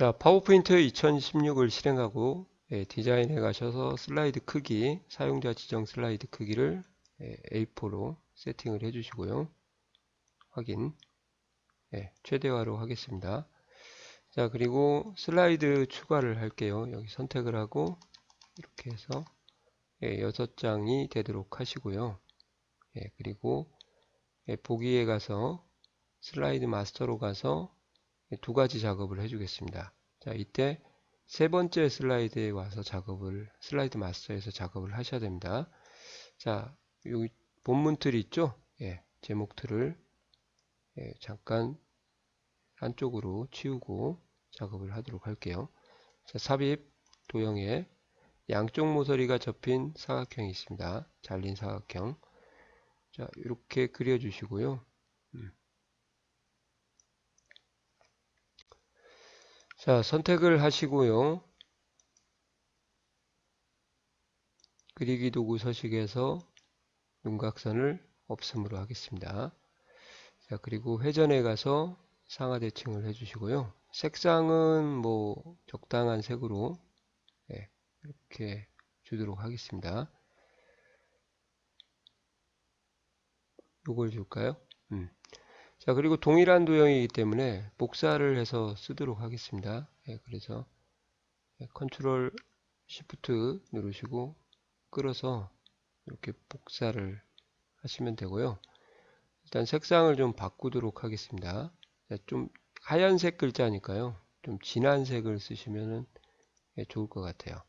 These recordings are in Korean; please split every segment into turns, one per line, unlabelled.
자, 파워포인트 2016을 실행하고 디자인에 가셔서 슬라이드 크기, 사용자 지정 슬라이드 크기를 A4로 세팅을 해주시고요. 확인. 최대화로 하겠습니다. 자, 그리고 슬라이드 추가를 할게요. 여기 선택을 하고 이렇게 해서 6장이 되도록 하시고요. 그리고 보기에 가서 슬라이드 마스터로 가서 두 가지 작업을 해주겠습니다. 자, 이때 세 번째 슬라이드에 와서 슬라이드 마스터에서 작업을 하셔야 됩니다. 자, 여기 본문 틀 있죠? 제목 틀을 잠깐 한쪽으로 치우고 작업을 하도록 할게요. 자, 삽입 도형에 양쪽 모서리가 접힌 사각형이 있습니다. 잘린 사각형. 자, 이렇게 그려주시고요. 자, 선택을 하시고요. 그리기 도구 서식에서 윤곽선을 없음으로 하겠습니다. 자, 그리고 회전에 가서 상하 대칭을 해주시고요. 색상은 뭐 적당한 색으로 이렇게 주도록 하겠습니다. 요걸 줄까요? 자, 그리고 동일한 도형이기 때문에 복사를 해서 쓰도록 하겠습니다. 그래서 컨트롤 시프트 누르시고 끌어서 이렇게 복사를 하시면 되고요. 일단 색상을 좀 바꾸도록 하겠습니다. 좀 하얀색 글자니까요. 좀 진한 색을 쓰시면 좋을 것 같아요.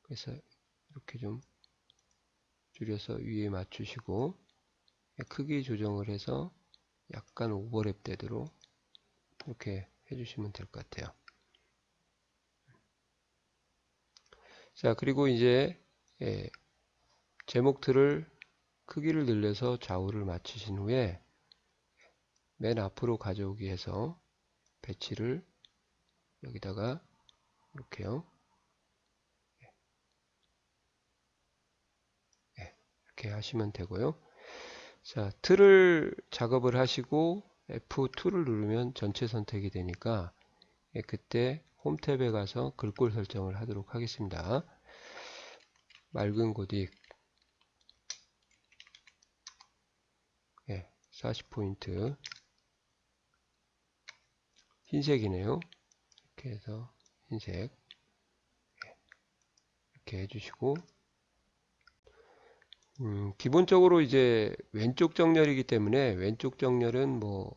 그래서 이렇게 좀 줄여서 위에 맞추시고 크기 조정을 해서 약간 오버랩 되도록 이렇게 해주시면 될 것 같아요. 자, 그리고 이제 제목 틀을 크기를 늘려서 좌우를 맞추신 후에 맨 앞으로 가져오기 위해서 배치를 여기다가 이렇게요. 이렇게 하시면 되고요. 자, 틀을 작업을 하시고 F2를 누르면 전체 선택이 되니까 그때 홈 탭에 가서 글꼴 설정을 하도록 하겠습니다. 맑은 고딕 40포인트 흰색이네요. 이렇게 해서 흰색 이렇게 해주시고 기본적으로 이제 왼쪽 정렬이기 때문에 왼쪽 정렬은 뭐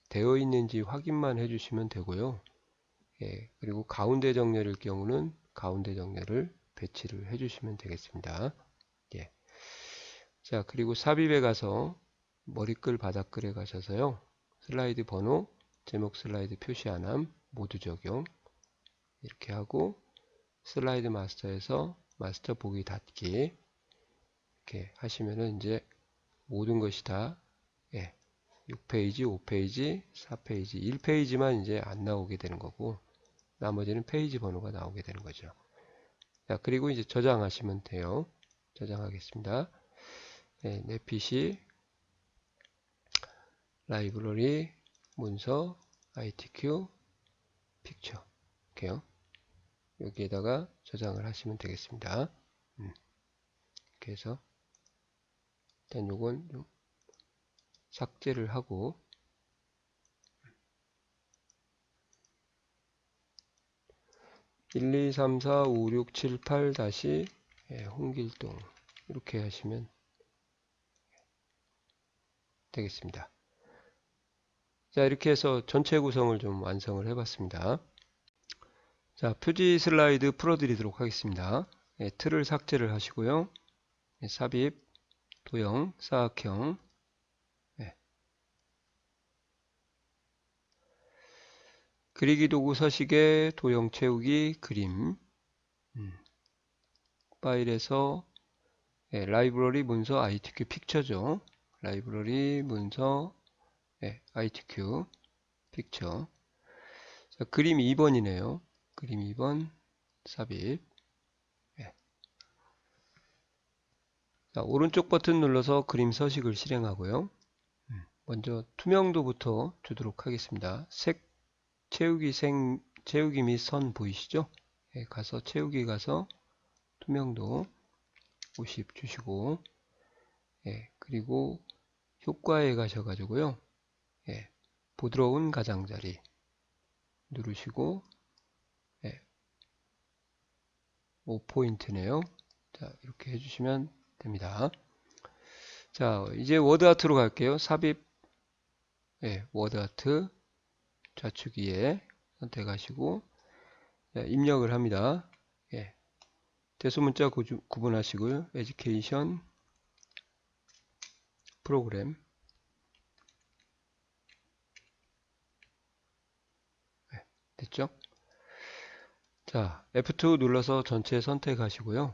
되어 있는지 확인만 해주시면 되고요. 그리고 가운데 정렬일 경우는 가운데 정렬을 배치를 해주시면 되겠습니다. 자, 그리고 삽입에 가서 머리글 바닥글에 가셔서요. 슬라이드 번호, 제목 슬라이드 표시 안함, 모두 적용 이렇게 하고 슬라이드 마스터에서 마스터 보기 닫기 이렇게 하시면은 이제 모든 것이 다 6페이지, 5페이지, 4페이지, 1페이지만 이제 안 나오게 되는 거고 나머지는 페이지 번호가 나오게 되는 거죠. 자, 그리고 이제 저장하시면 돼요. 저장하겠습니다. 내 PC 라이브러리 문서 ITQ 픽처 이렇게요. 여기에다가 저장을 하시면 되겠습니다. 이렇게 해서 일단 요건 좀 삭제를 하고 1, 2, 3, 4, 5, 6, 7, 8 다시 홍길동 이렇게 하시면 되겠습니다. 자, 이렇게 해서 전체 구성을 좀 완성을 해봤습니다. 자, 표지 슬라이드 풀어드리도록 하겠습니다. 틀을 삭제를 하시고요. 삽입, 도형, 사각형 그리기 도구 서식에 도형 채우기 그림 파일에서 라이브러리 문서 ITQ 픽처죠. 라이브러리 문서 ITQ 픽처. 자, 그림 2번이네요. 그림 2번 삽입. 자, 오른쪽 버튼 눌러서 그림 서식을 실행하고요. 먼저 투명도부터 주도록 하겠습니다. 색 채우기 채우기 및 선 보이시죠? 예, 가서 채우기 가서 투명도 50 주시고, 예, 그리고 효과에 가셔가지고요. 예, 부드러운 가장자리 누르시고, 예, 5포인트네요. 자, 이렇게 해주시면 됩니다. 자, 이제 워드아트로 갈게요. 삽입, 예, 워드아트 좌측위에 선택하시고, 예, 입력을 합니다. 예, 대소문자 구분하시고요. 에듀케이션 프로그램, 예, 됐죠? 자, F2 눌러서 전체 선택하시고요.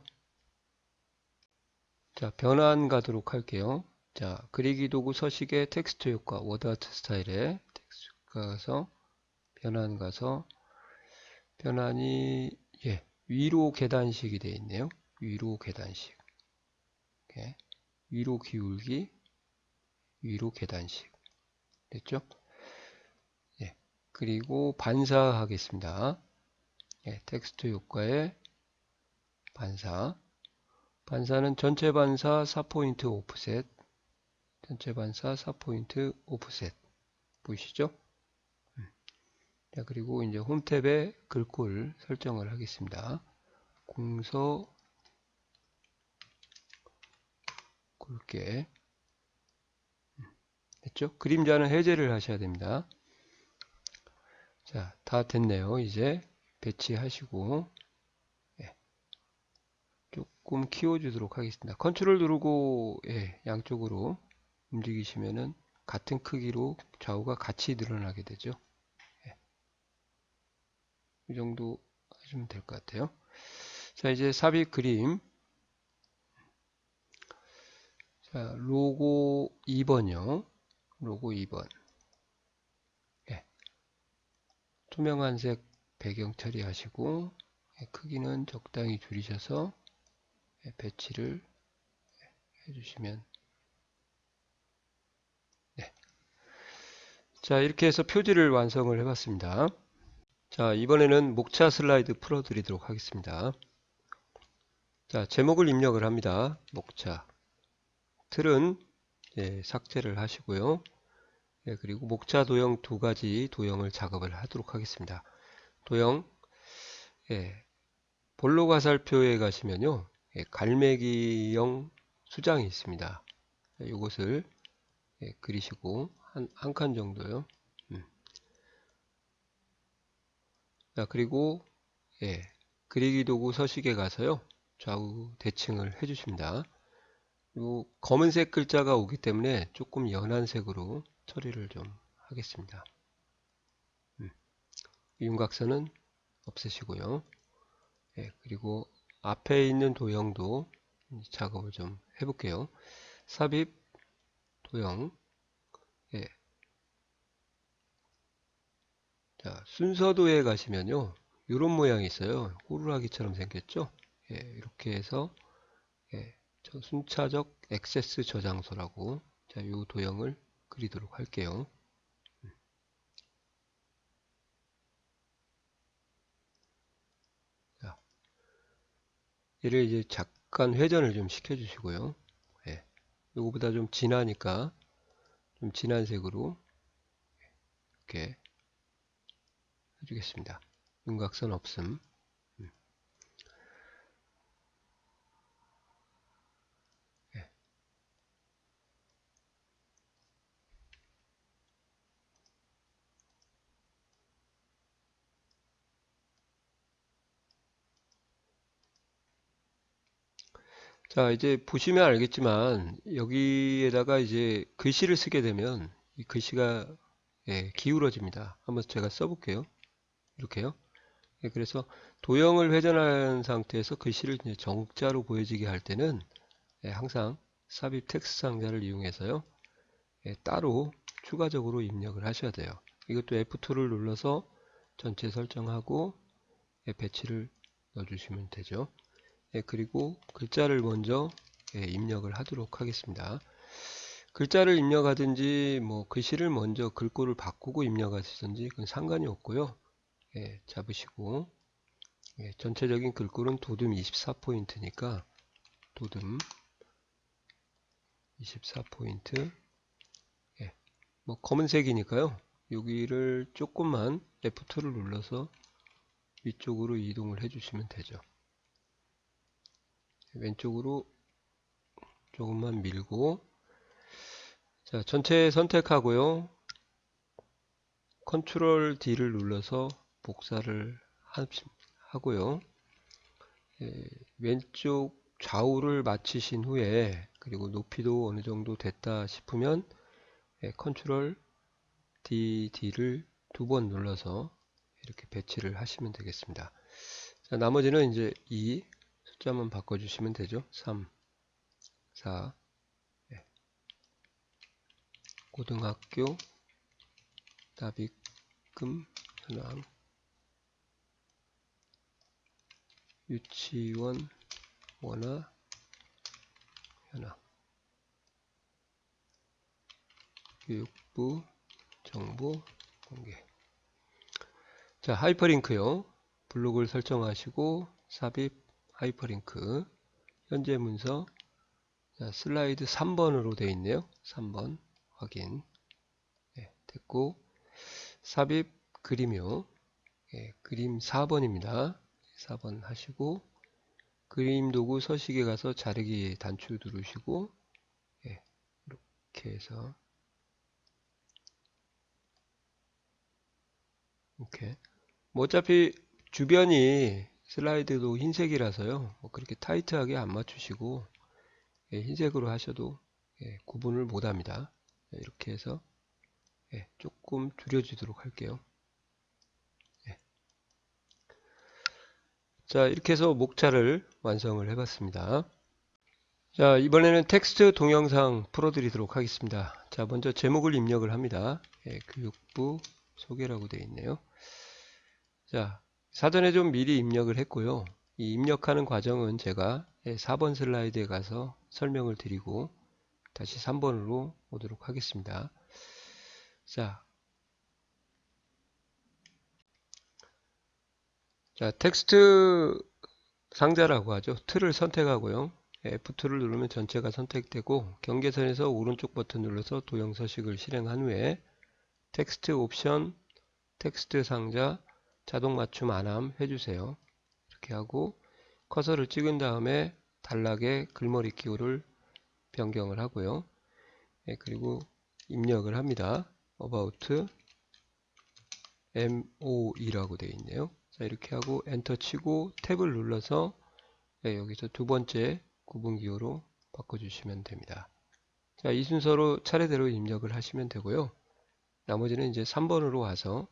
자, 변환 가도록 할게요. 자, 그리기 도구 서식의 텍스트 효과, 워드아트 스타일에 텍스트 가서 변환 가서 변환이 예, 위로 계단식이 되어 있네요. 위로 계단식. 이렇게. 위로 기울기, 위로 계단식. 됐죠? 예. 그리고 반사하겠습니다. 예, 텍스트 효과에 반사. 반사는 전체 반사 4포인트 오프셋. 전체 반사 4포인트 오프셋. 보이시죠? 자, 그리고 이제 홈 탭에 글꼴 설정을 하겠습니다. 공서 굵게. 됐죠? 그림자는 해제를 하셔야 됩니다. 자, 다 됐네요. 이제 배치하시고, 예, 조금 키워주도록 하겠습니다. 컨트롤 누르고, 예, 양쪽으로 움직이시면은 같은 크기로 좌우가 같이 늘어나게 되죠. 예, 이 정도 하시면 될 것 같아요. 자, 이제 삽입 그림. 자, 로고 2번이요. 로고 2번. 예, 투명한 색 배경 처리하시고, 예, 크기는 적당히 줄이셔서 예, 배치를 해주시면. 네. 자, 이렇게 해서 표지를 완성을 해봤습니다. 자, 이번에는 목차 슬라이드 풀어드리도록 하겠습니다. 자, 제목을 입력을 합니다. 목차. 틀은 예, 삭제를 하시고요. 예, 그리고 목차 도형 두 가지 도형을 작업을 하도록 하겠습니다. 도형, 예, 볼록 화살표에 가시면요. 예, 갈매기형 수장이 있습니다. 이것을 예, 그리시고 한 칸 정도요. 자, 그리고 예, 그리기 도구 서식에 가서요. 좌우 대칭을 해주십니다. 요 검은색 글자가 오기 때문에 조금 연한 색으로 처리를 좀 하겠습니다. 윤곽선은 없애시고요. 예, 그리고 앞에 있는 도형도 작업을 좀 해볼게요. 삽입 도형. 예. 자, 순서도에 가시면요. 이런 모양이 있어요. 호루라기처럼 생겼죠? 예, 이렇게 해서 예, 순차적 액세스 저장소라고 자, 이 도형을 그리도록 할게요. 자, 얘를 이제 잠깐 회전을 좀 시켜주시고요. 예, 이거보다 좀 진하니까 좀 진한 색으로 이렇게 해주겠습니다. 윤곽선 없음. 예. 자, 이제 보시면 알겠지만 여기에다가 이제 글씨를 쓰게 되면 이 글씨가 예, 기울어집니다. 한번 제가 써볼게요. 이렇게요. 예, 그래서 도형을 회전한 상태에서 글씨를 이제 정자로 보여지게 할 때는 예, 항상 삽입 텍스트 상자를 이용해서요. 예, 따로 추가적으로 입력을 하셔야 돼요. 이것도 F2를 눌러서 전체 설정하고 예, 배치를 넣어주시면 되죠. 예, 그리고 글자를 먼저 예, 입력을 하도록 하겠습니다. 글자를 입력하든지 뭐 글씨를 먼저 글꼴을 바꾸고 입력하시든지 그건 상관이 없고요. 잡으시고, 전체적인 글꼴은 도듬 24포인트니까 도듬 24포인트, 뭐 검은색이니까요. 여기를 조금만 F2를 눌러서 위쪽으로 이동을 해주시면 되죠. 왼쪽으로 조금만 밀고, 자, 전체 선택하고요. 컨트롤 D를 눌러서 복사를 하고요. 왼쪽 좌우를 마치신 후에, 그리고 높이도 어느 정도 됐다 싶으면 컨트롤 D를 두 번 눌러서 이렇게 배치를 하시면 되겠습니다. 자, 나머지는 이제 2 숫자만 바꿔주시면 되죠. 3, 4, 고등학교, 다비금, 현황, 유치원, 원화, 현황, 교육부, 정보, 공개. 자, 하이퍼링크요. 블록을 설정하시고 삽입 하이퍼링크. 현재 문서. 자, 슬라이드 3번으로 되어 있네요. 3번 확인. 됐고, 삽입 그림이요. 그림 4번입니다. 4번 하시고, 그림 도구 서식에 가서 자르기 단추 누르시고, 이렇게 해서 이렇게. 뭐 어차피 주변이 슬라이드도 흰색이라서요. 뭐 그렇게 타이트하게 안 맞추시고 흰색으로 하셔도 구분을 못합니다. 이렇게 해서 조금 줄여주도록 할게요. 자, 이렇게 해서 목차를 완성을 해봤습니다. 자, 이번에는 텍스트 동영상 풀어드리도록 하겠습니다. 자, 먼저 제목을 입력을 합니다. 교육부 소개라고 되어 있네요. 자, 사전에 좀 미리 입력을 했고요. 이 입력하는 과정은 제가 4번 슬라이드에 가서 설명을 드리고 다시 3번으로 오도록 하겠습니다. 자, 텍스트 상자라고 하죠. 틀을 선택하고요. F2를 누르면 전체가 선택되고 경계선에서 오른쪽 버튼 눌러서 도형 서식을 실행한 후에 텍스트 옵션, 텍스트 상자, 자동 맞춤 안함 해주세요. 이렇게 하고 커서를 찍은 다음에 단락에 글머리 기호를 변경을 하고요. 그리고 입력을 합니다. about MOE라고 되어 있네요. 자, 이렇게 하고 엔터 치고 탭을 눌러서 여기서 두 번째 구분 기호로 바꿔주시면 됩니다. 자, 이 순서로 차례대로 입력을 하시면 되고요. 나머지는 이제 3번으로 와서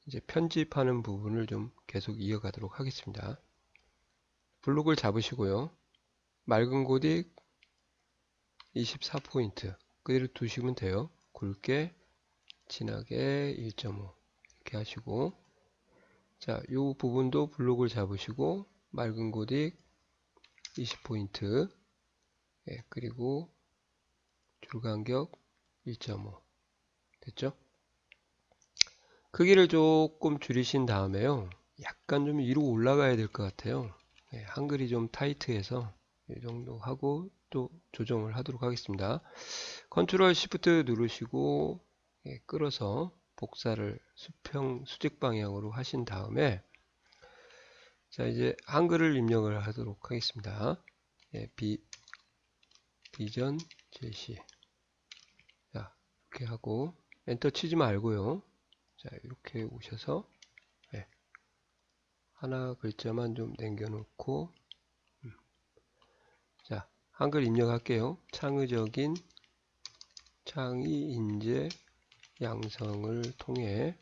이제 편집하는 부분을 좀 계속 이어가도록 하겠습니다. 블록을 잡으시고요. 맑은 고딕 24포인트 그대로 두시면 돼요. 굵게 진하게 1.5 이렇게 하시고, 자, 이 부분도 블록을 잡으시고 맑은 고딕 20포인트 그리고 줄간격 1.5 됐죠? 크기를 조금 줄이신 다음에요. 약간 좀 위로 올라가야 될 것 같아요. 한글이 좀 타이트해서 이 정도 하고 또 조정을 하도록 하겠습니다. 컨트롤 시프트 누르시고 끌어서 복사를 수직 방향으로 하신 다음에 자, 이제 한글을 입력을 하도록 하겠습니다. 비전 제시. 자, 이렇게 하고 엔터 치지 말고요. 자, 이렇게 오셔서 하나 글자만 좀 남겨놓고 자, 한글 입력할게요. 창의적인 창의 인재 양성을 통해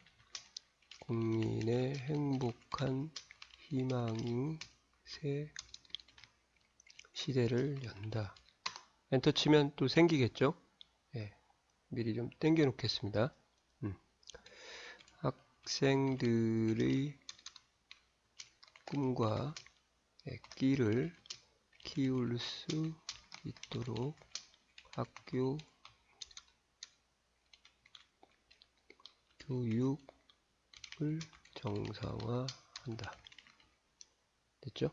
국민의 행복한 희망의 새 시대를 연다. 엔터 치면 또 생기겠죠? 미리 좀 당겨 놓겠습니다. 학생들의 꿈과 끼를 키울 수 있도록 학교 교육 능력을 정상화한다. 됐죠?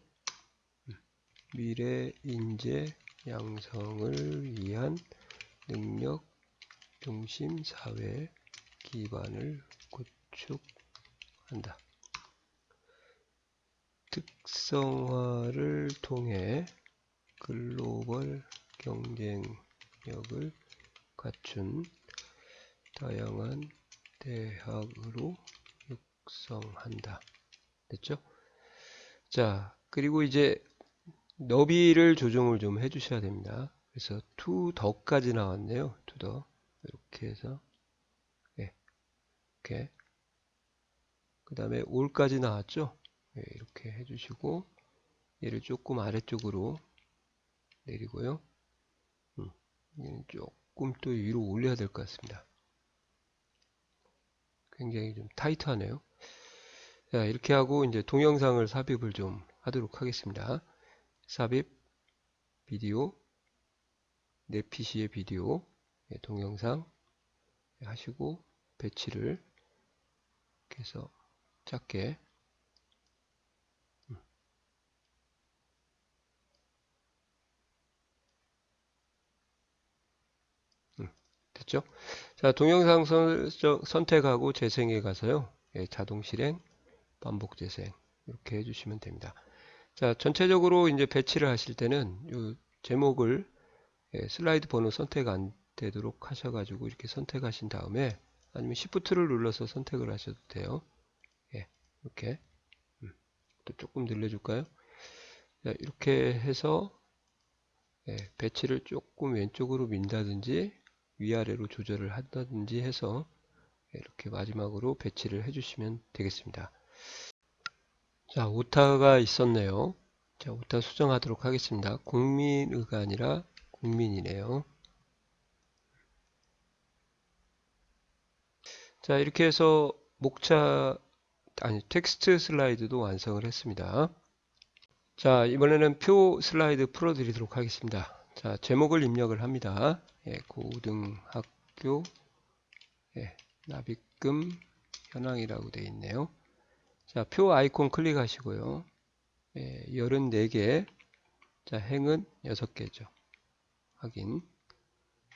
미래 인재 양성을 위한 능력 중심 사회 기반을 구축한다. 특성화를 통해 글로벌 경쟁력을 갖춘 다양한 대학으로 육성한다. 됐죠? 자, 그리고 이제 너비를 조정을 좀 해주셔야 됩니다. 그래서 to the까지 나왔네요. to the 이렇게 해서 이렇게 그 다음에 all까지 나왔죠. 이렇게 해주시고 얘를 조금 아래쪽으로 내리고요. 얘는 조금 또 위로 올려야 될 것 같습니다. 굉장히 좀 타이트하네요. 자, 이렇게 하고 이제 동영상을 삽입을 좀 하도록 하겠습니다. 삽입, 비디오, 내 PC의 비디오, 동영상 하시고 배치를 이렇게 해서 작게 됐죠? 자, 동영상 선택하고 재생해 가서요. 자동 실행, 반복 재생 이렇게 해주시면 됩니다. 자, 전체적으로 이제 배치를 하실 때는 이 제목을 슬라이드 번호 선택 안 되도록 하셔가지고 이렇게 선택하신 다음에 아니면 Shift를 눌러서 선택을 하셔도 돼요. 이렇게 또 조금 늘려줄까요? 자, 이렇게 해서 배치를 조금 왼쪽으로 민다든지 위아래로 조절을 한다든지 해서 이렇게 마지막으로 배치를 해주시면 되겠습니다. 자, 오타가 있었네요. 자, 오타 수정하도록 하겠습니다. 국민의가 아니라 국민이네요. 자, 이렇게 해서 텍스트 슬라이드도 완성을 했습니다. 자, 이번에는 표 슬라이드 풀어드리도록 하겠습니다. 자, 제목을 입력을 합니다. 고등학교 납입금 현황이라고 되어 있네요. 자, 표 아이콘 클릭하시고요. 34개. 자, 행은 6개죠. 확인.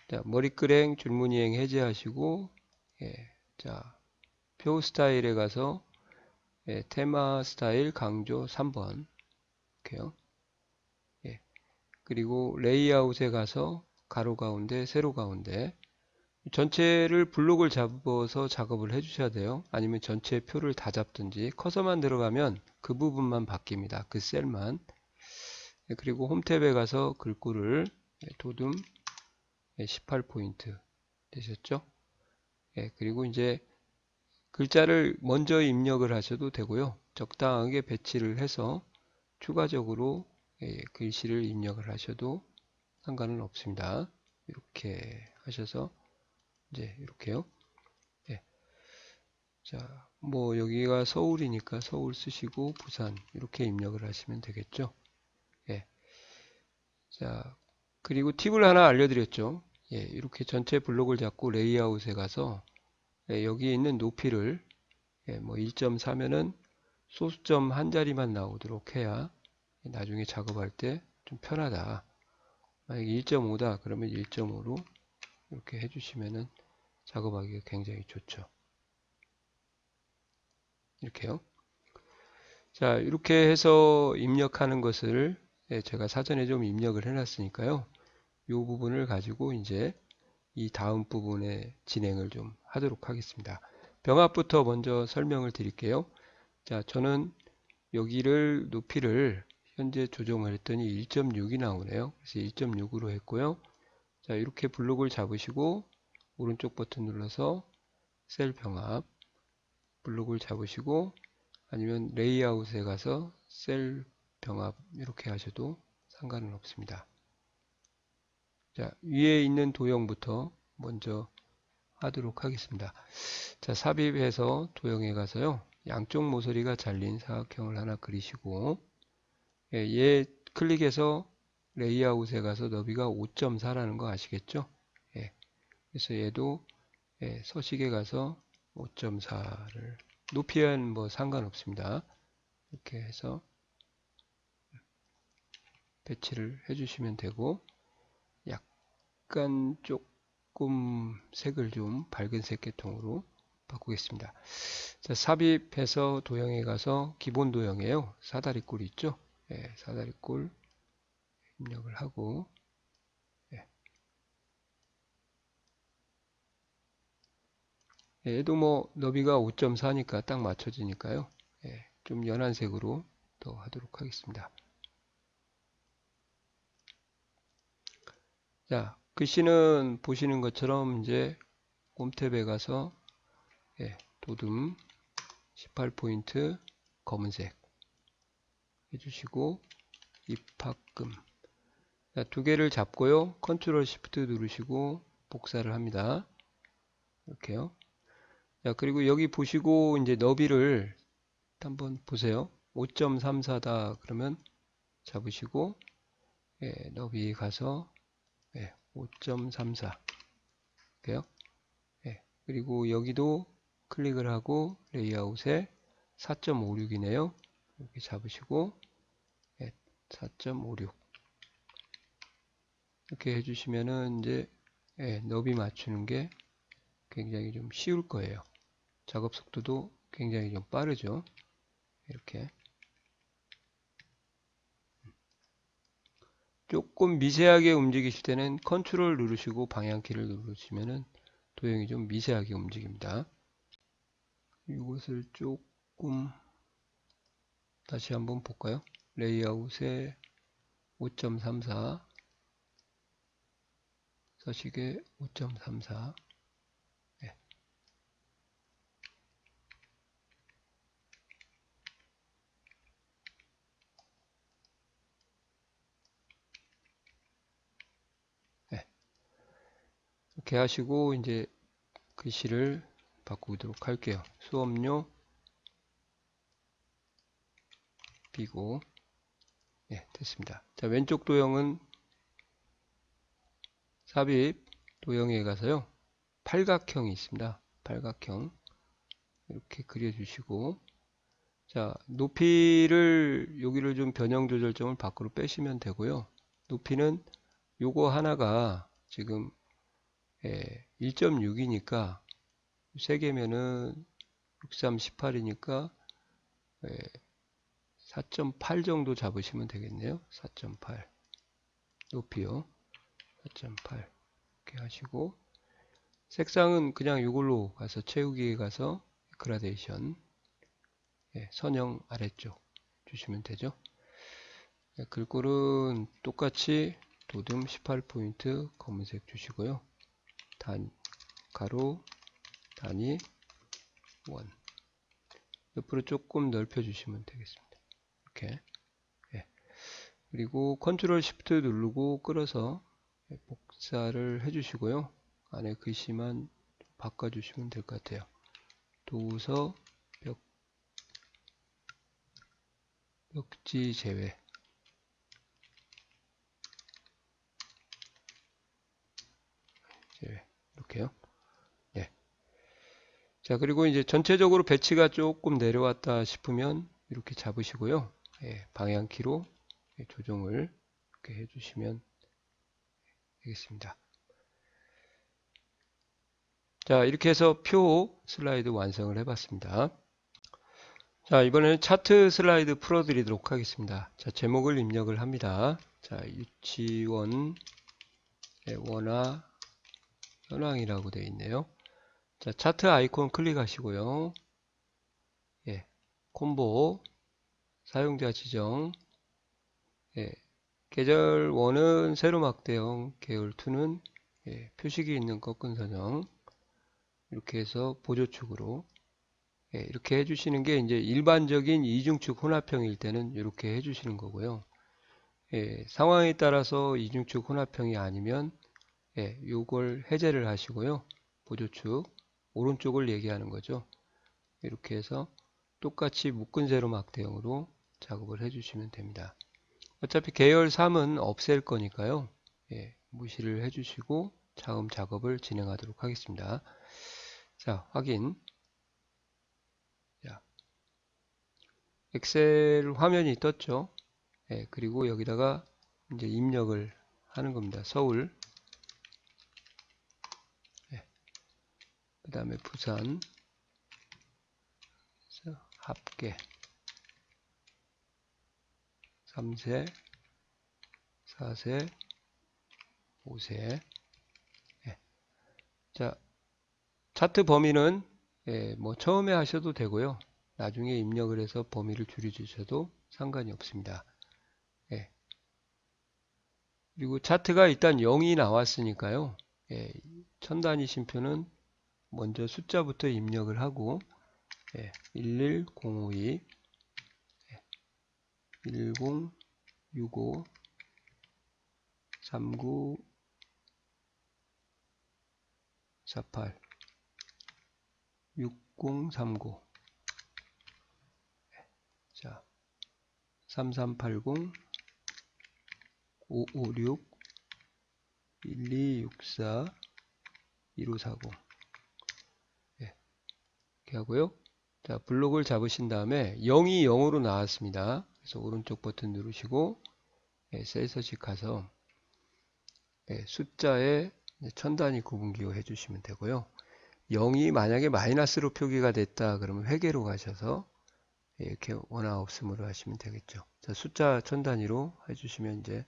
자, 머리끄랭 줄무늬행 해제하시고, 자, 표 스타일에 가서, 테마 스타일 강조 3번. 이렇게요. 그리고 레이아웃에 가서 가로 가운데, 세로 가운데. 전체를 블록을 잡아서 작업을 해주셔야 돼요. 아니면 전체 표를 다 잡든지 커서만 들어가면 그 부분만 바뀝니다. 그 셀만. 그리고 홈 탭에 가서 글꼴을 도둠 18포인트 되셨죠? 그리고 이제 글자를 먼저 입력을 하셔도 되고요. 적당하게 배치를 해서 추가적으로 글씨를 입력을 하셔도 상관은 없습니다. 이렇게 하셔서 이제 이렇게요. 자, 뭐 여기가 서울이니까 서울 쓰시고 부산 이렇게 입력을 하시면 되겠죠. 자, 그리고 팁을 하나 알려드렸죠. 이렇게 전체 블록을 잡고 레이아웃에 가서 여기에 있는 높이를 뭐 1.4면은 소수점 한 자리만 나오도록 해야 나중에 작업할 때 좀 편하다. 만약에 1.5다 그러면 1.5로 이렇게 해주시면은 작업하기가 굉장히 좋죠. 이렇게요. 자, 이렇게 해서 입력하는 것을 제가 사전에 좀 입력을 해놨으니까요. 이 부분을 가지고 이제 이 다음 부분의 진행을 좀 하도록 하겠습니다. 병합부터 먼저 설명을 드릴게요. 자, 저는 여기를 높이를 현재 조정을 했더니 1.6이 나오네요. 그래서 1.6으로 했고요. 자, 이렇게 블록을 잡으시고 오른쪽 버튼 눌러서 셀 병합 블록을 잡으시고 아니면 레이아웃에 가서 셀 병합 이렇게 하셔도 상관은 없습니다. 자, 위에 있는 도형부터 먼저 하도록 하겠습니다. 자, 삽입해서 도형에 가서요. 양쪽 모서리가 잘린 사각형을 하나 그리시고 얘 클릭해서 레이아웃에 가서 너비가 5.4라는 거 아시겠죠? 그래서 얘도 서식에 가서 5.4를 높이엔 뭐 상관없습니다. 이렇게 해서 배치를 해주시면 되고, 약간 조금 색을 좀 밝은색 계통으로 바꾸겠습니다. 자, 삽입해서 도형에 가서 기본 도형이에요. 사다리꼴 있죠? 예, 사다리꼴 입력을 하고, 예. 얘도 뭐 너비가 5.4니까 딱 맞춰지니까요. 예, 좀 연한 색으로 더 하도록 하겠습니다. 자, 글씨는 보시는 것처럼 이제 홈탭에 가서 예, 도둠 18포인트 검은색 해주시고 입학금, 자, 두 개를 잡고요. 컨트롤 시프트 누르시고 복사를 합니다. 이렇게요. 자, 그리고 여기 보시고 이제 너비를 한번 보세요. 5.34다 그러면 잡으시고 예, 너비 가서 예, 5.34 이렇게요. 예, 그리고 여기도 클릭을 하고 레이아웃에 4.56이네요. 이렇게 잡으시고 예, 4.56 이렇게 해주시면은 이제 예, 너비 맞추는 게 굉장히 좀 쉬울 거예요. 작업 속도도 굉장히 좀 빠르죠. 이렇게 조금 미세하게 움직이실 때는 컨트롤 누르시고 방향키를 누르시면은 도형이 좀 미세하게 움직입니다. 이것을 조금 다시 한번 볼까요? 레이아웃에 5.34 서식에 5.34 네. 네. 이렇게 하시고 이제 글씨를 바꾸도록 할게요. 수업료 비고 네, 됐습니다. 자, 왼쪽 도형은 삽입 도형에 가서요. 팔각형이 있습니다. 팔각형 이렇게 그려주시고 자, 높이를 여기를 좀 변형 조절점을 밖으로 빼시면 되고요. 높이는 요거 하나가 지금 1.6이니까 3개면은 63, 18이니까 4.8 정도 잡으시면 되겠네요. 4.8 높이요. 4.8 이렇게 하시고 색상은 그냥 이걸로 가서 채우기에 가서 그라데이션 선형 아래쪽 주시면 되죠. 글꼴은 똑같이 도둠 18포인트 검은색 주시고요. 가로 단위 원 옆으로 조금 넓혀 주시면 되겠습니다. 이렇게 그리고 컨트롤 시프트 누르고 끌어서 복사를 해 주시고요. 안에 글씨만 바꿔 주시면 될 것 같아요. 도서 벽지 제외 이렇게요. 예. 자, 그리고 이제 전체적으로 배치가 조금 내려왔다 싶으면 이렇게 잡으시고요. 방향키로 조정을 이렇게 해주시면 되겠습니다. 자, 이렇게 해서 표 슬라이드 완성을 해봤습니다. 자, 이번에는 차트 슬라이드 풀어드리도록 하겠습니다. 자, 제목을 입력을 합니다. 자, 유치원 원화 현황이라고 되어 있네요. 자, 차트 아이콘 클릭하시고요. 예, 콤보 사용자 지정 계절 1은 세로 막대형, 계열 2는 표식이 있는 꺾은 선형 이렇게 해서 보조축으로 이렇게 해주시는 게 이제 일반적인 이중축 혼합형일 때는 이렇게 해주시는 거고요. 상황에 따라서 이중축 혼합형이 아니면 요걸 해제를 하시고요. 보조축 오른쪽을 얘기하는 거죠. 이렇게 해서 똑같이 묶은 세로 막대형으로 작업을 해주시면 됩니다. 어차피 계열 3은 없앨 거니까요. 무시를 해주시고 다음 작업을 진행하도록 하겠습니다. 자, 확인. 자, 엑셀 화면이 떴죠. 예, 그리고 여기다가 이제 입력을 하는 겁니다. 서울, 예, 그 다음에 부산, 합계 3세, 4세, 5세. 예. 자, 차트 범위는 예, 뭐 처음에 하셔도 되고요. 나중에 입력을 해서 범위를 줄여주셔도 상관이 없습니다. 예. 그리고 차트가 일단 0이 나왔으니까요. 예, 천 단위 쉼표는 먼저 숫자부터 입력을 하고 11052, 1065, 39, 48, 6039, 자, 3380, 556, 1264, 1540. 이렇게 하고요. 자, 블록을 잡으신 다음에 0이 0으로 나왔습니다. 그래서 오른쪽 버튼 누르시고 셀 서식 가서 숫자에 천 단위 구분 기호 해주시면 되고요. 0이 만약에 마이너스로 표기가 됐다 그러면 회계로 가셔서 이렇게 원화 없음으로 하시면 되겠죠. 자, 숫자 천 단위로 해주시면 이제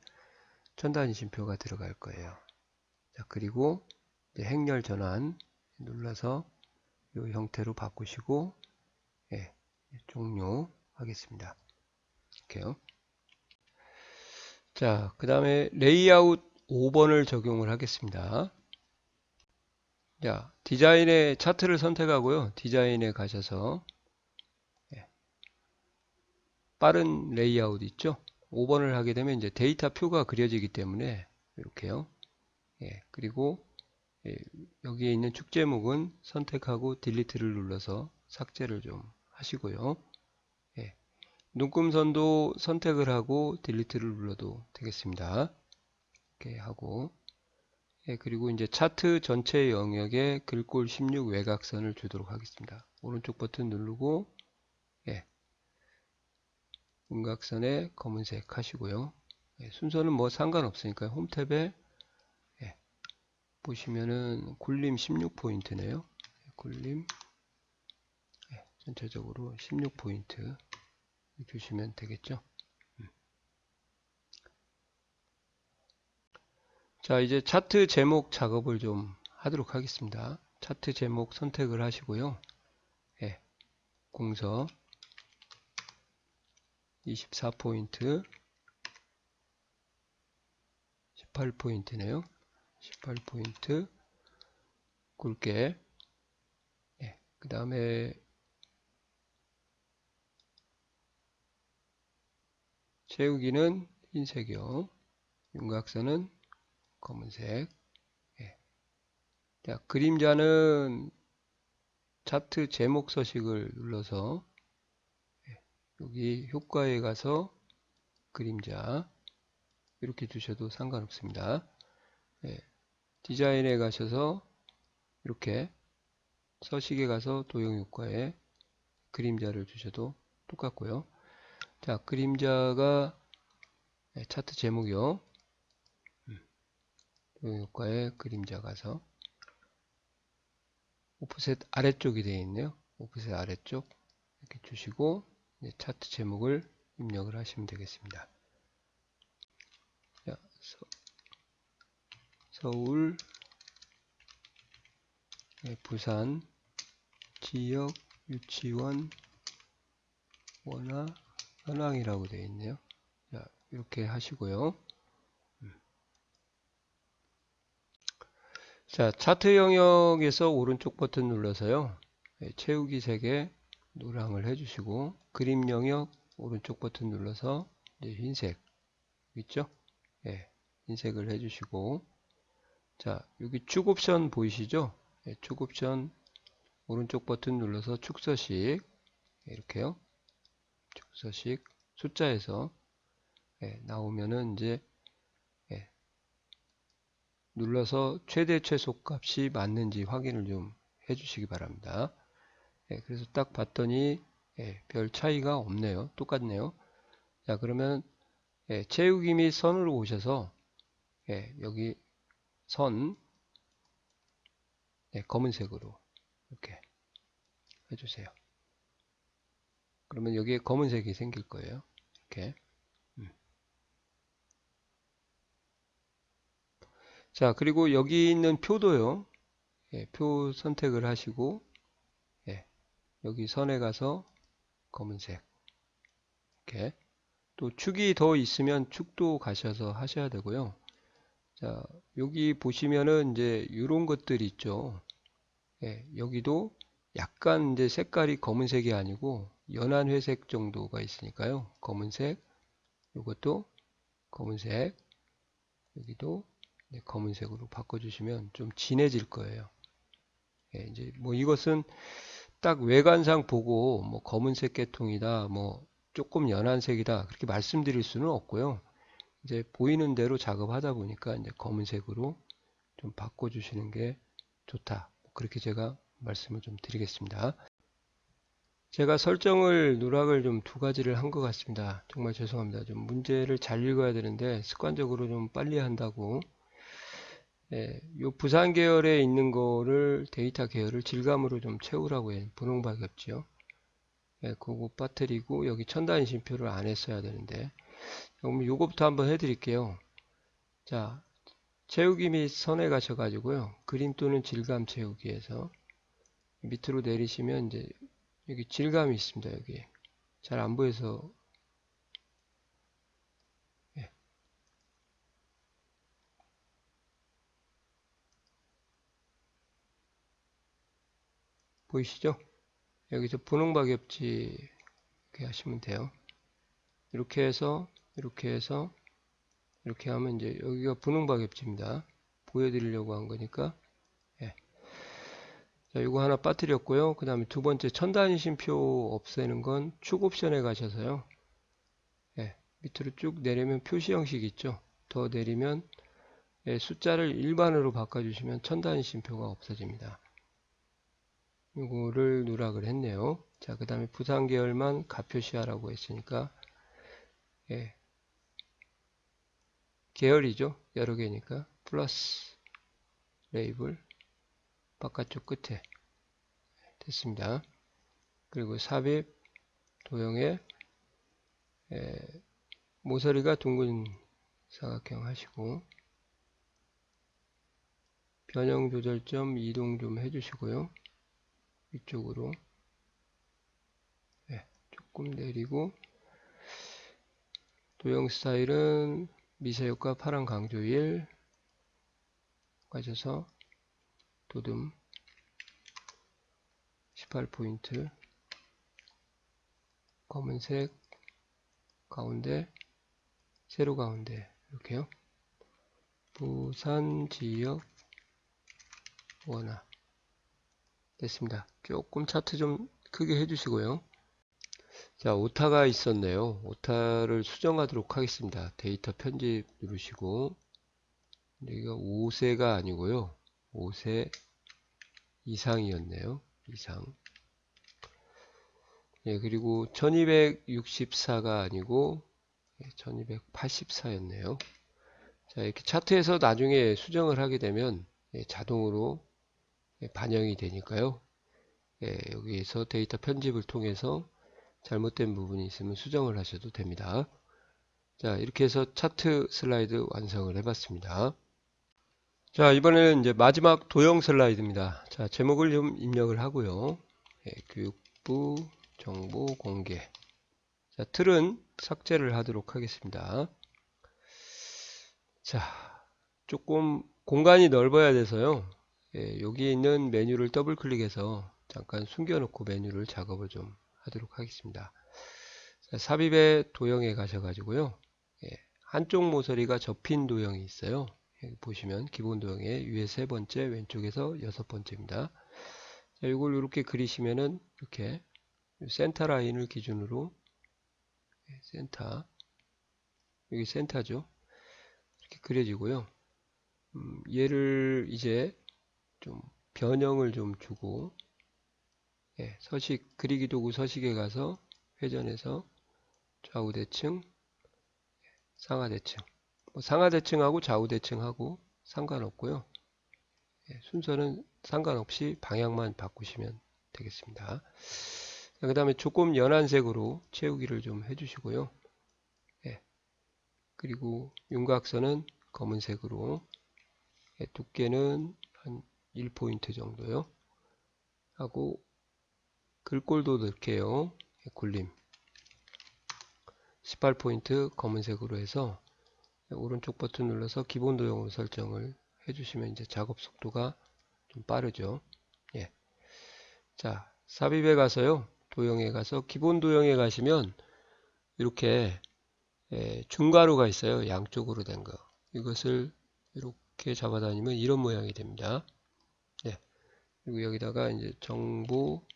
천 단위 쉼표가 들어갈 거예요. 자, 그리고 이제 행렬 전환 눌러서 이 형태로 바꾸시고 종료하겠습니다. 이렇게요. 자, 그 다음에 레이아웃 5번을 적용을 하겠습니다. 자, 디자인의 차트를 선택하고요. 디자인에 가셔서 빠른 레이아웃 있죠? 5번을 하게 되면 이제 데이터 표가 그려지기 때문에 이렇게요. 그리고 여기에 있는 축제목은 선택하고 딜리트를 눌러서 삭제를 좀 하시고요. 눈금선도 선택을 하고 딜리트를 눌러도 되겠습니다. 이렇게 하고 그리고 이제 차트 전체 영역에 글꼴 16 외곽선을 주도록 하겠습니다. 오른쪽 버튼 누르고 윤곽선에 검은색 하시고요. 순서는 뭐 상관없으니까 홈 탭에 보시면은 굴림 16포인트네요. 굴림 전체적으로 16포인트 주시면 되겠죠. 자, 이제 차트 제목 작업을 좀 하도록 하겠습니다. 차트 제목 선택을 하시고요. 공서 24포인트 18포인트네요. 18포인트 굵게 그 다음에 채우기는 흰색이요. 윤곽선은 검은색. 자, 그림자는 차트 제목 서식을 눌러서 여기 효과에 가서 그림자 이렇게 주셔도 상관없습니다. 디자인에 가셔서 이렇게 서식에 가서 도형 효과에 그림자를 주셔도 똑같고요. 자, 그림자가 차트 제목이요. 도형 효과에 그림자 가서 오프셋 아래쪽이 되어 있네요. 오프셋 아래쪽 이렇게 주시고 차트 제목을 입력을 하시면 되겠습니다. 자, 서울, 부산, 지역, 유치원, 원화, 현황이라고 되어 있네요. 자, 이렇게 하시고요. 자, 차트 영역에서 오른쪽 버튼 눌러서요. 채우기 3개 노랑을 해주시고 그림 영역 오른쪽 버튼 눌러서 이제 흰색 있죠? 흰색을 해주시고 자, 여기 축 옵션 보이시죠? 축 옵션 오른쪽 버튼 눌러서 축서식 이렇게요. 축서식 숫자에서 나오면은 이제 눌러서 최대 최소 값이 맞는지 확인을 좀 해주시기 바랍니다. 그래서 딱 봤더니 예, 별 차이가 없네요. 똑같네요. 자, 그러면 예, 채우기 및 선으로 오셔서 예, 여기 선 예, 검은색으로 이렇게 해주세요. 그러면 여기에 검은색이 생길 거예요. 이렇게. 음. 자, 그리고 여기 있는 표도요. 예, 표 선택을 하시고 예, 여기 선에 가서 검은색 이렇게. 또 축이 더 있으면 축도 가셔서 하셔야 되고요. 자, 여기 보시면은 이제 이런 것들이 있죠. 예, 여기도 약간 이제 색깔이 검은색이 아니고 연한 회색 정도가 있으니까요. 검은색, 이것도 검은색, 여기도 검은색으로 바꿔주시면 좀 진해질 거예요. 예, 이제 뭐 이것은 딱 외관상 보고 뭐 검은색 계통이다, 뭐 조금 연한 색이다 그렇게 말씀드릴 수는 없고요. 이제 보이는 대로 작업하다 보니까 이제 검은색으로 좀 바꿔주시는 게 좋다. 그렇게 제가 말씀을 좀 드리겠습니다. 제가 설정을 누락을 좀 두 가지를 한 것 같습니다. 정말 죄송합니다. 좀 문제를 잘 읽어야 되는데 습관적으로 좀 빨리 한다고. 예, 요 부산 계열에 있는 거를 데이터 계열을 질감으로 좀 채우라고 해요. 분홍박이 없죠. 예, 그거 빠뜨리고 여기 첨단심표를 안 했어야 되는데. 그럼 요거부터 한번 해드릴게요. 자, 채우기 및 선에 가셔가지고요. 그림 또는 질감 채우기에서 밑으로 내리시면 이제 여기 질감이 있습니다. 여기 잘 안 보여서 예, 보이시죠? 여기서 분홍박엽지 이렇게 하시면 돼요. 이렇게 해서 이렇게 해서 이렇게 하면 이제 여기가 분홍박엽지입니다. 보여드리려고 한 거니까. 예. 자, 이거 하나 빠뜨렸고요. 그 다음에 두 번째 천단심표 없애는 건 축 옵션에 가셔서요. 예. 밑으로 쭉 내리면 표시 형식 있죠. 더 내리면 예, 숫자를 일반으로 바꿔주시면 천단심표가 없어집니다. 이거를 누락을 했네요. 자, 그 다음에 부산 계열만 가표시하라고 했으니까 예, 계열이죠. 여러 개니까 플러스 레이블 바깥쪽 끝에 됐습니다. 그리고 삽입 도형에 예, 모서리가 둥근 사각형 하시고 변형 조절점 이동 좀 해주시고요. 위쪽으로 예, 조금 내리고 도형 스타일은 미세효과 파란 강조 1 가셔서 도듬 18포인트 검은색 가운데 세로 가운데 이렇게요. 부산 지역 원화 됐습니다. 조금 차트 좀 크게 해주시고요. 자, 오타가 있었네요. 오타를 수정하도록 하겠습니다. 데이터 편집 누르시고 여기가 5세가 아니고요. 5세 이상이었네요. 이상. 예, 그리고 1264가 아니고 1284였네요. 자, 이렇게 차트에서 나중에 수정을 하게 되면 자동으로 반영이 되니까요. 여기에서 데이터 편집을 통해서 잘못된 부분이 있으면 수정을 하셔도 됩니다. 자, 이렇게 해서 차트 슬라이드 완성을 해봤습니다. 자, 이번에는 이제 마지막 도형 슬라이드입니다. 자, 제목을 좀 입력을 하고요. 교육부 정보 공개. 자, 틀은 삭제를 하도록 하겠습니다. 자, 조금 공간이 넓어야 돼서요. 여기 있는 메뉴를 더블 클릭해서 잠깐 숨겨놓고 메뉴를 작업을 좀 하도록 하겠습니다. 자, 삽입의 도형에 가셔가지고요. 한쪽 모서리가 접힌 도형이 있어요. 여기 보시면 기본 도형의 위에 세 번째, 왼쪽에서 여섯 번째입니다. 자, 이걸 이렇게 그리시면은 이렇게 센터 라인을 기준으로 센터, 여기 센터죠. 이렇게 그려지고요. 얘를 이제 좀 변형을 좀 주고 예, 서식 그리기 도구 서식에 가서 회전해서 좌우 대칭, 상하 대칭. 뭐 상하 대칭하고 좌우 대칭하고 상관없고요. 예, 순서는 상관없이 방향만 바꾸시면 되겠습니다. 그 다음에 조금 연한 색으로 채우기를 좀 해주시고요. 예, 그리고 윤곽선은 검은색으로, 예, 두께는 한 1포인트 정도요. 하고 글꼴도 넣을게요. 예, 굴림 18포인트 검은색으로 해서 오른쪽 버튼 눌러서 기본 도형으로 설정을 해주시면 이제 작업 속도가 좀 빠르죠. 예. 자, 삽입에 가서요. 도형에 가서 기본 도형에 가시면 이렇게 중가루가 있어요. 양쪽으로 된 거. 이것을 이렇게 잡아다니면 이런 모양이 됩니다. 네. 그리고 여기다가 이제 정보,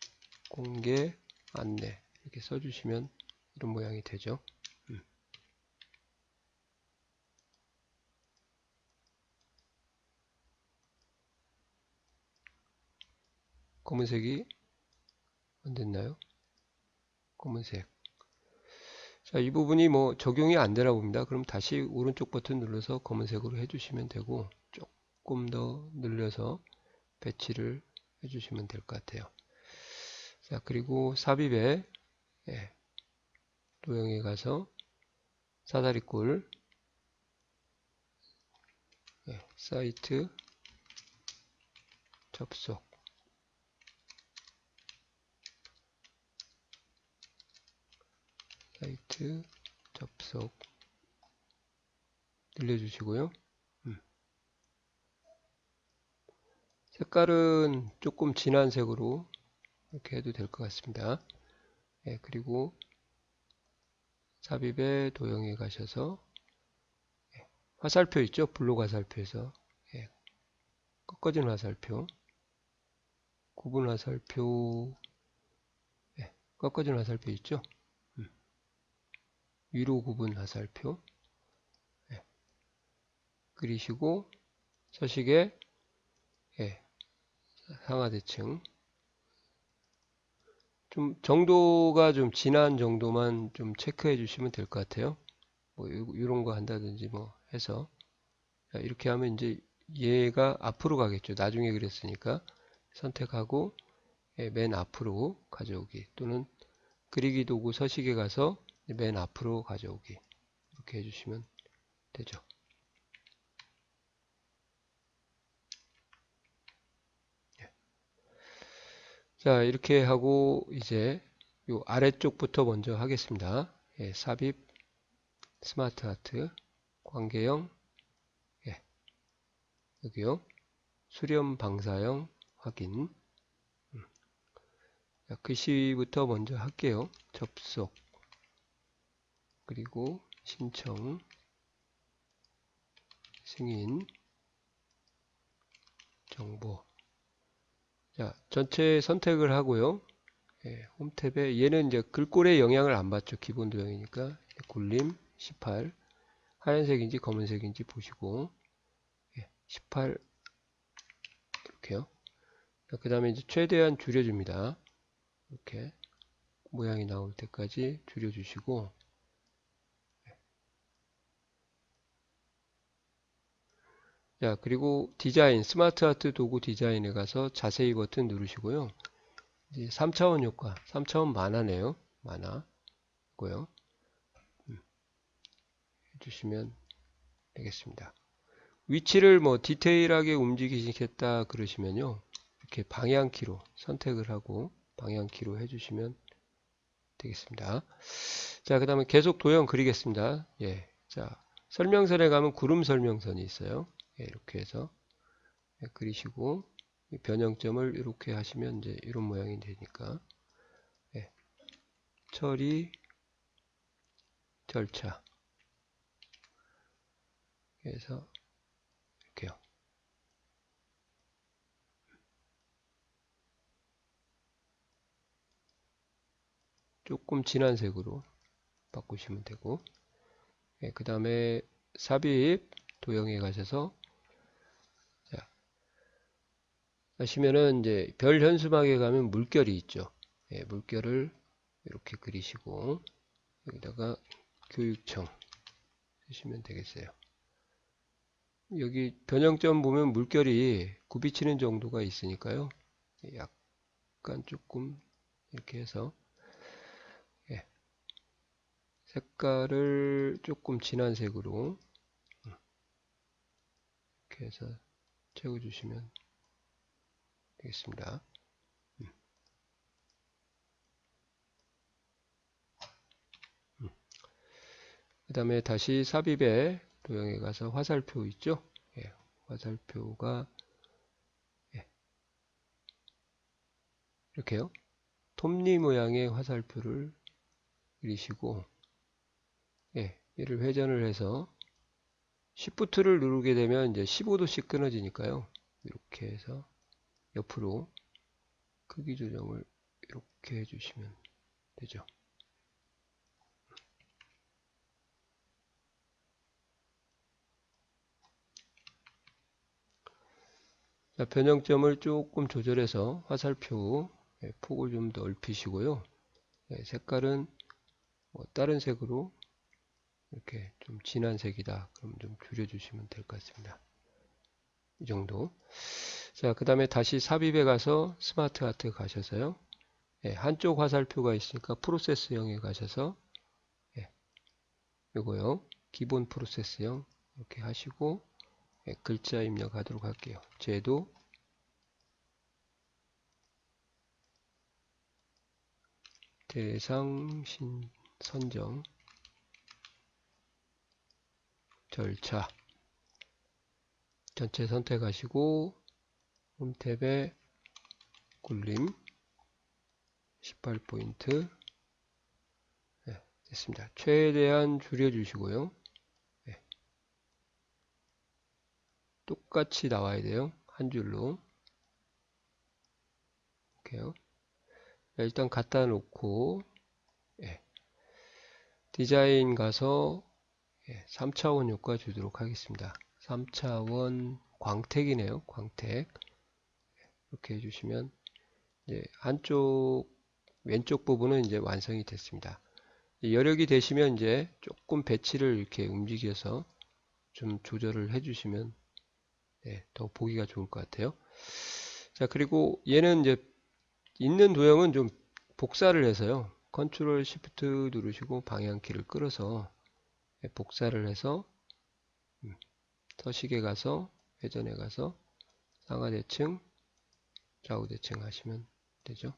공개, 안내 이렇게 써주시면 이런 모양이 되죠. 검은색이 안 됐나요? 검은색. 자, 이 부분이 뭐 적용이 안 되나 봅니다. 그럼 다시 오른쪽 버튼 눌러서 검은색으로 해주시면 되고 조금 더 늘려서 배치를 해주시면 될 것 같아요. 자, 그리고 삽입에 예, 도형에 가서 사다리꼴, 예, 사이트 접속, 사이트 접속 늘려주시고요. 색깔은 조금 진한 색으로 이렇게 해도 될 것 같습니다. 예, 그리고 삽입에 도형에 가셔서 화살표 있죠? 블록 화살표에서 예, 꺾어진 화살표, 구분 화살표, 예, 꺾어진 화살표 있죠? 위로 구분 화살표 예, 그리시고 서식에 예, 상하 대칭 좀 정도가 좀 진한 정도만 좀 체크해 주시면 될 것 같아요. 뭐 이런 거 한다든지 뭐 해서 자, 이렇게 하면 이제 얘가 앞으로 가겠죠. 나중에 그랬으니까 선택하고 예, 맨 앞으로 가져오기 또는 그리기 도구 서식에 가서 맨 앞으로 가져오기 이렇게 해주시면 되죠. 예. 자, 이렇게 하고 이제 요 아래쪽부터 먼저 하겠습니다. 예, 삽입 스마트 아트 관계형 예, 여기요. 수렴 방사형 확인 자, 글씨부터 먼저 할게요. 접속 그리고 신청 승인 정보 자 전체 선택을 하고요. 예, 홈 탭에 얘는 이제 글꼴에 영향을 안 받죠. 기본 도형이니까 굴림 18 하얀색인지 검은색인지 보시고 예, 18 이렇게요. 그 다음에 이제 최대한 줄여줍니다. 이렇게 모양이 나올 때까지 줄여주시고 자 그리고 디자인 스마트 아트 도구 디자인에 가서 자세히 버튼 누르시고요. 이제 3차원 효과 3차원 만화네요. 만화고요. 해주시면 되겠습니다. 위치를 뭐 디테일하게 움직이시겠다 그러시면요. 이렇게 방향키로 선택을 하고 방향키로 해주시면 되겠습니다. 자, 그 다음에 계속 도형 그리겠습니다. 예. 자, 설명선에 가면 구름 설명선이 있어요. 예, 이렇게 해서 예, 그리시고 변형점을 이렇게 하시면 이제 이런 모양이 되니까 예, 처리 절차 그래서 이렇게요. 조금 진한 색으로 바꾸시면 되고 예, 그 다음에 삽입 도형에 가셔서 자, 하시면은 이제 별 현수막에 가면 물결이 있죠. 물결을 이렇게 그리시고 여기다가 교육청 쓰시면 되겠어요. 여기 변형점 보면 물결이 굽이치는 정도가 있으니까요. 약간 조금 이렇게 해서 색깔을 조금 진한 색으로 이렇게 해서 채워주시면 되겠습니다. 그 다음에 다시 삽입의 도형에 가서 화살표 있죠? 화살표가 이렇게요. 톱니 모양의 화살표를 그리시고 얘를 회전을 해서 Shift를 누르게 되면 이제 15도씩 끊어지니까요. 이렇게 해서 옆으로 크기 조정을 이렇게 해주시면 되죠. 자, 변형점을 조금 조절해서 화살표 폭을 좀 넓히시고요. 색깔은 다른 색으로 이렇게 좀 진한 색이다. 그럼 좀 줄여주시면 될 것 같습니다. 이 정도. 자, 그 다음에 다시 삽입에 가서 스마트 아트 가셔서요. 한쪽 화살표가 있으니까 프로세스형에 가셔서 이거요. 기본 프로세스형 이렇게 하시고 글자 입력하도록 할게요. 제도 대상 선정 절차 전체 선택하시고 홈 탭에 굴림 18포인트 됐습니다. 최대한 줄여주시고요. 똑같이 나와야 돼요. 한 줄로. 이렇게요. 일단 갖다 놓고 디자인 가서 3차원 효과 주도록 하겠습니다. 3차원 광택이네요. 광택 이렇게 해주시면 이제 한쪽 왼쪽 부분은 이제 완성이 됐습니다. 여력이 되시면 이제 조금 배치를 이렇게 움직여서 좀 조절을 해주시면 더 보기가 좋을 것 같아요. 자, 그리고 얘는 이제 있는 도형은 좀 복사를 해서요. 컨트롤 시프트 누르시고 방향키를 끌어서 복사를 해서 서식에 가서 회전에 가서 상하대칭 좌우대칭 하시면 되죠.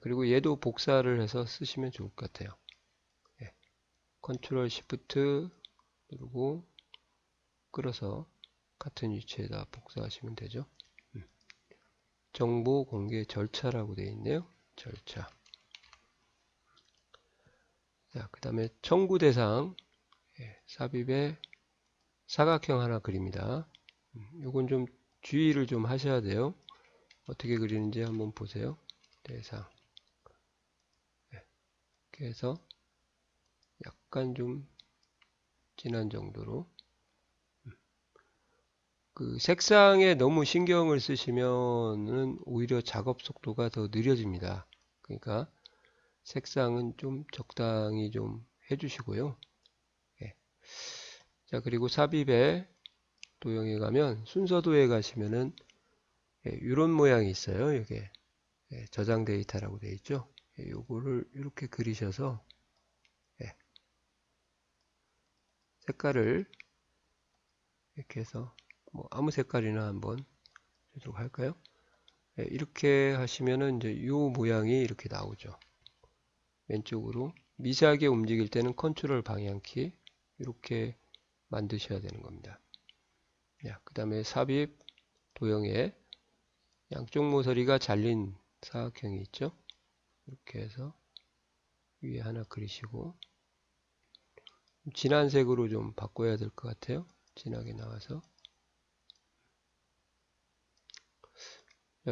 그리고 얘도 복사를 해서 쓰시면 좋을 것 같아요. 컨트롤 시프트 누르고 끌어서 같은 위치에다 복사하시면 되죠. 정보 공개 절차라고 되어 있네요. 절차. 자, 그 다음에 청구 대상 삽입에 사각형 하나 그립니다. 요건 좀 주의를 좀 하셔야 돼요. 어떻게 그리는지 한번 보세요. 대상 이렇게 해서 약간 좀 진한 정도로 그 색상에 너무 신경을 쓰시면은 오히려 작업 속도가 더 느려집니다. 그러니까 색상은 좀 적당히 좀 해주시고요. 자, 그리고 삽입에 도형에 가면 순서도에 가시면은 이런 모양이 있어요. 이게 저장 데이터라고 되어 있죠. 요거를 이렇게 그리셔서 색깔을 이렇게 해서 뭐 아무 색깔이나 한번 주도록 할까요? 이렇게 하시면은 이제 요 모양이 이렇게 나오죠. 왼쪽으로 미세하게 움직일 때는 컨트롤 방향키 이렇게 만드셔야 되는 겁니다. 그 다음에 삽입 도형에 양쪽 모서리가 잘린 사각형이 있죠. 이렇게 해서 위에 하나 그리시고 진한 색으로 좀 바꿔야 될 것 같아요. 진하게 나와서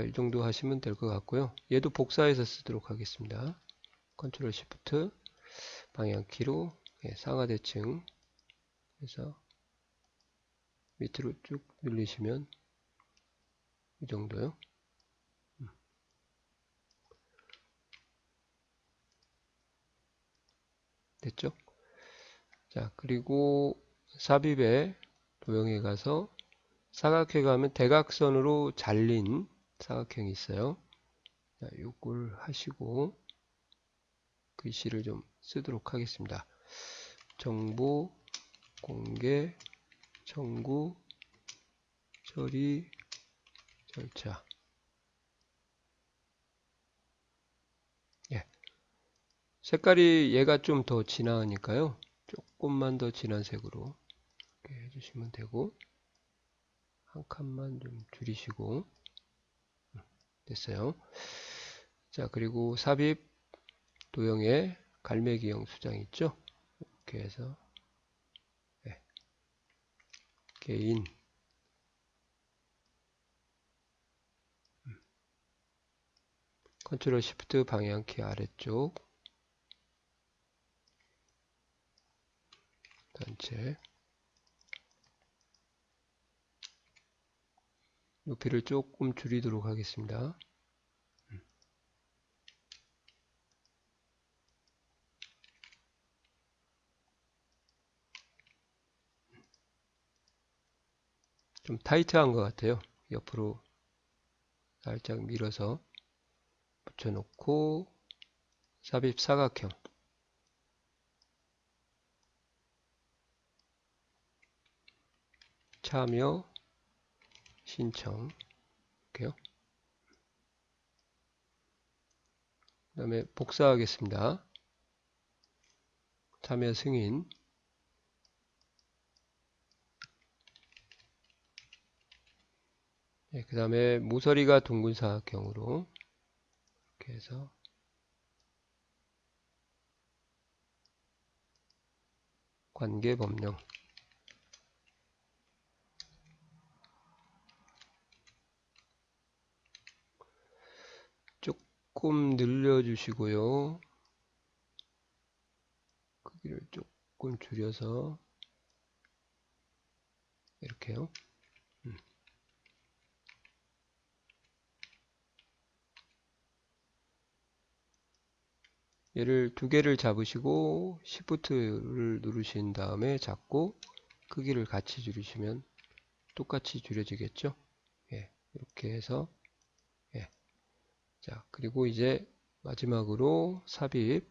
이 정도 하시면 될 것 같고요. 얘도 복사해서 쓰도록 하겠습니다. 컨트롤 시프트 방향키로 상하대칭 해서 밑으로 쭉 늘리시면 이 정도요. 됐죠? 자, 그리고 삽입에 도형에 가서 사각형 가면 대각선으로 잘린 사각형이 있어요. 자, 요걸 하시고 글씨를 좀 쓰도록 하겠습니다. 정보, 공개, 청구, 처리, 절차. 예. 색깔이 얘가 좀 더 진하니까요. 조금만 더 진한 색으로 이렇게 해주시면 되고, 한 칸만 좀 줄이시고, 됐어요. 자, 그리고 삽입 도형에 갈매기형 수장 있죠? 이렇게 해서, 네. 개인, 컨트롤 시프트 방향키 아래쪽, 단체, 높이를 조금 줄이도록 하겠습니다. 좀 타이트한 것 같아요. 옆으로 살짝 밀어서 붙여놓고 삽입 사각형 참여 신청 이렇게요. 그 다음에 복사하겠습니다. 참여 승인 네, 그 다음에 모서리가 둥근 사각형으로 이렇게 해서 관계 법령 조금 늘려주시고요. 크기를 조금 줄여서 이렇게요. 얘를 두 개를 잡으시고 Shift를 누르신 다음에 잡고 크기를 같이 줄이시면 똑같이 줄여지겠죠. 예, 이렇게 해서 예. 자, 그리고 이제 마지막으로 삽입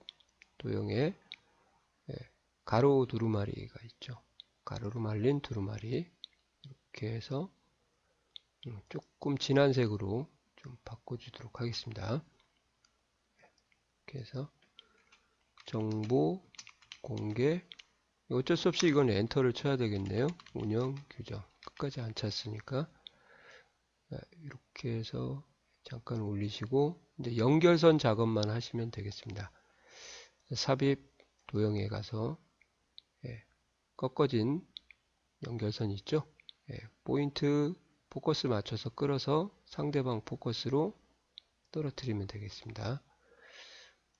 도형에 예, 가로 두루마리가 있죠. 가로로 말린 두루마리 이렇게 해서 조금 진한 색으로 좀 바꿔주도록 하겠습니다. 이렇게 해서 정보 공개 어쩔 수 없이 이건 엔터를 쳐야 되겠네요. 운영 규정 끝까지 안 찼으니까 이렇게 해서 잠깐 올리시고 이제 연결선 작업만 하시면 되겠습니다. 삽입 도형에 가서 꺾어진 연결선 있죠? 포인트 포커스 맞춰서 끌어서 상대방 포커스로 떨어뜨리면 되겠습니다.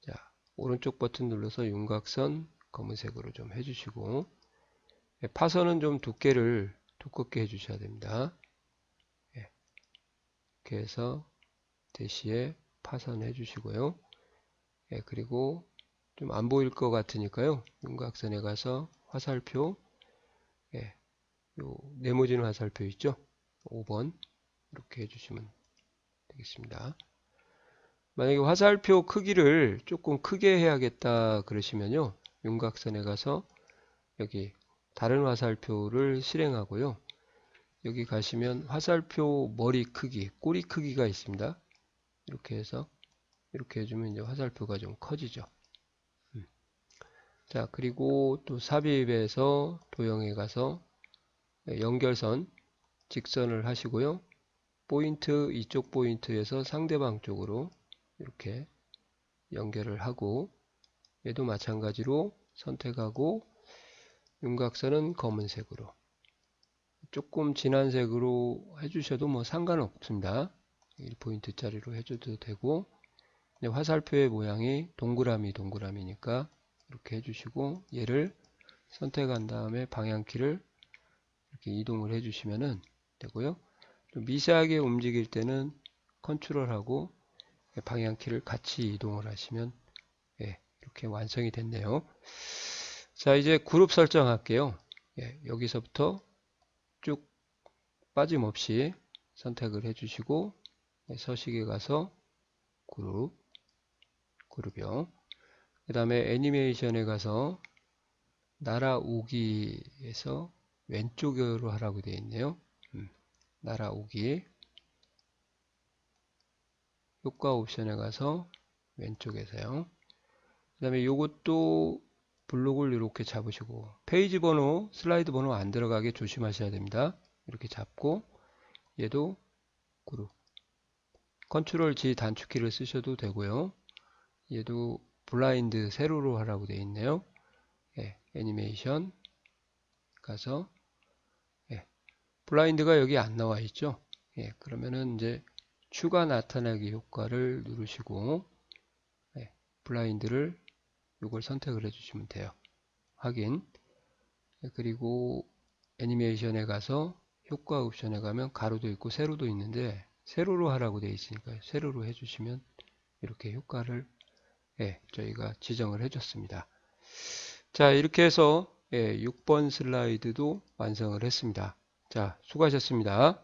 자, 오른쪽 버튼 눌러서 윤곽선 검은색으로 좀 해주시고 파선은 좀 두께를 두껍게 해주셔야 됩니다. 이렇게 해서 대시에 파선 해주시고요. 그리고 좀 안 보일 것 같으니까요. 윤곽선에 가서 화살표 요 네모진 화살표 있죠? 5번 이렇게 해주시면 되겠습니다. 만약에 화살표 크기를 조금 크게 해야겠다 그러시면요. 윤곽선에 가서 여기 다른 화살표를 실행하고요. 여기 가시면 화살표 머리 크기, 꼬리 크기가 있습니다. 이렇게 해서 이렇게 해주면 이제 화살표가 좀 커지죠. 자, 그리고 또 삽입에서 도형에 가서 연결선 직선을 하시고요. 포인트 이쪽 포인트에서 상대방 쪽으로 이렇게 연결을 하고 얘도 마찬가지로 선택하고 윤곽선은 검은색으로 조금 진한 색으로 해주셔도 뭐 상관없습니다. 1포인트짜리로 해줘도 되고 화살표의 모양이 동그라미니까 이렇게 해주시고 얘를 선택한 다음에 방향키를 이렇게 이동을 해주시면 되고요. 좀 미세하게 움직일 때는 컨트롤하고 방향키를 같이 이동을 하시면 이렇게 완성이 됐네요. 자, 이제 그룹 설정할게요. 예, 여기서부터 쭉 빠짐없이 선택을 해주시고 예, 서식에 가서 그룹이요. 그 다음에 애니메이션에 가서 날아오기에서 왼쪽으로 하라고 되어 있네요. 날아오기 효과 옵션에 가서 왼쪽에서요. 그 다음에 요것도 블록을 이렇게 잡으시고 페이지 번호, 슬라이드 번호 안 들어가게 조심하셔야 됩니다. 이렇게 잡고 얘도 그룹 컨트롤 G 단축키를 쓰셔도 되고요. 얘도 블라인드 세로로 하라고 되어 있네요. 예, 애니메이션 가서 예, 블라인드가 여기 안 나와 있죠. 예, 그러면은 이제 추가 나타나기 효과를 누르시고 예, 블라인드를 이걸 선택을 해주시면 돼요. 확인. 예, 그리고 애니메이션에 가서 효과 옵션에 가면 가로도 있고 세로도 있는데 세로로 하라고 되어 있으니까 세로로 해주시면 이렇게 효과를 예, 저희가 지정을 해줬습니다. 자, 이렇게 해서 예, 6번 슬라이드도 완성을 했습니다. 자, 수고하셨습니다.